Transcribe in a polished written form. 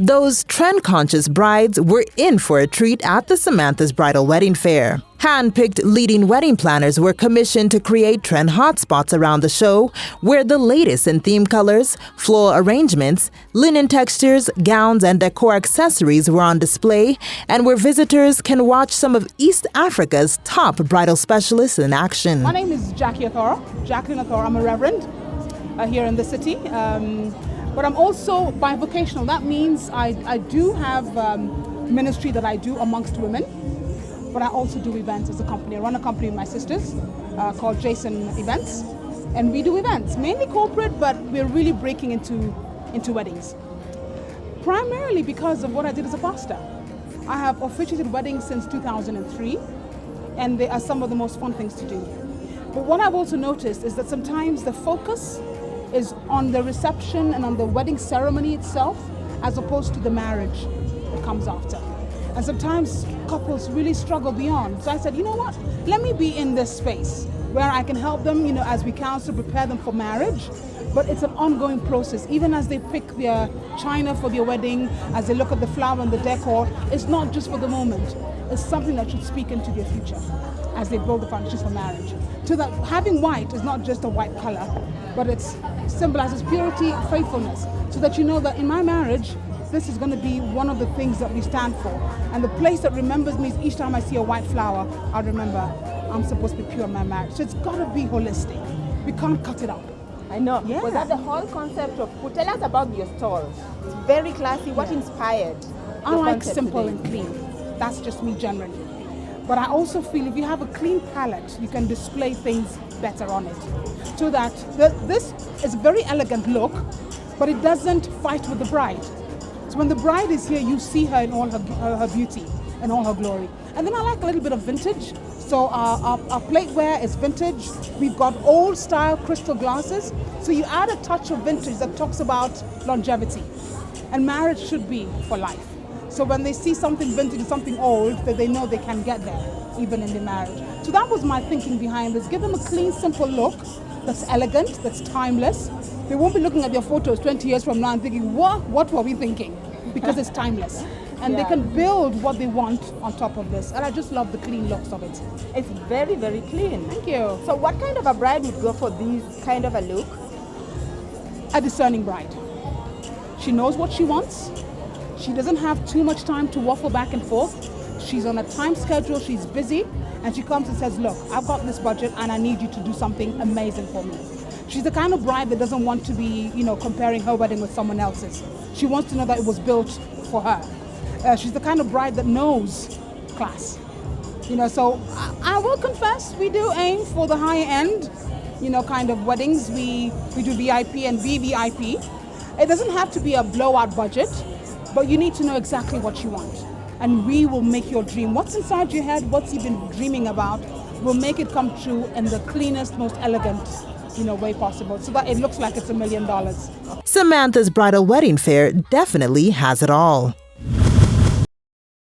Those trend-conscious brides were in for a treat at the Samantha's Bridal Wedding Fair. Hand-picked leading wedding planners were commissioned to create trend hotspots around the show, where the latest in theme colors, floral arrangements, linen textures, gowns, and decor accessories were on display, and where visitors can watch some of East Africa's top bridal specialists in action. My name is Jacqueline Athora. I'm a reverend here in the city. But I'm also bivocational. That means I do have ministry that I do amongst women, but I also do events as a company. I run a company with my sisters called Jacen Events, and we do events, mainly corporate, but we're really breaking into weddings. Primarily because of what I did as a pastor. I have officiated weddings since 2003, and they are some of the most fun things to do. But what I've also noticed is that sometimes the focus is on the reception and on the wedding ceremony itself, as opposed to the marriage that comes after. And sometimes couples really struggle beyond. So I said, you know what? Let me be in this space where I can help them, as we counsel, prepare them for marriage. But it's an ongoing process. Even as they pick their china for their wedding, as they look at the flower and the decor, it's not just for the moment. It's something that should speak into their future as they build the foundations for marriage. So that having white is not just a white color, but it symbolizes purity, faithfulness, so that you know that in my marriage, this is going to be one of the things that we stand for. And the place that remembers me is each time I see a white flower, I'll remember I'm supposed to be pure in my marriage. So it's got to be holistic. We can't cut it up. I know. Yeah. Was that the whole concept of, tell us about your store. It's very classy. What inspired? I like simple and clean. That's just me generally. But I also feel if you have a clean palette, you can display things better on it. So that this is a very elegant look, but it doesn't fight with the bride. So when the bride is here, you see her in all her beauty and all her glory. And then I like a little bit of vintage. So our plateware is vintage. We've got old style crystal glasses. So you add a touch of vintage that talks about longevity. And marriage should be for life. So when they see something vintage and something old, that they know they can get there, even in their marriage. So that was my thinking behind this. Give them a clean, simple look that's elegant, that's timeless. They won't be looking at their photos 20 years from now and thinking, what were we thinking? Because it's timeless. And they can build what they want on top of this. And I just love the clean looks of it. It's very, very clean. Thank you. So what kind of a bride would go for this kind of a look? A discerning bride. She knows what she wants. She doesn't have too much time to waffle back and forth. She's on a time schedule, she's busy, and she comes and says, look, I've got this budget and I need you to do something amazing for me. She's the kind of bride that doesn't want to be, comparing her wedding with someone else's. She wants to know that it was built for her. She's the kind of bride that knows class. So I will confess, we do aim for the high end, kind of weddings. We do VIP and VVIP. It doesn't have to be a blowout budget, but you need to know exactly what you want. And we will make your dream. What's inside your head, what's you've been dreaming about, we'll make it come true in the cleanest, most elegant, way possible, so that it looks like it's $1 million. Samantha's Bridal Wedding Fair definitely has it all.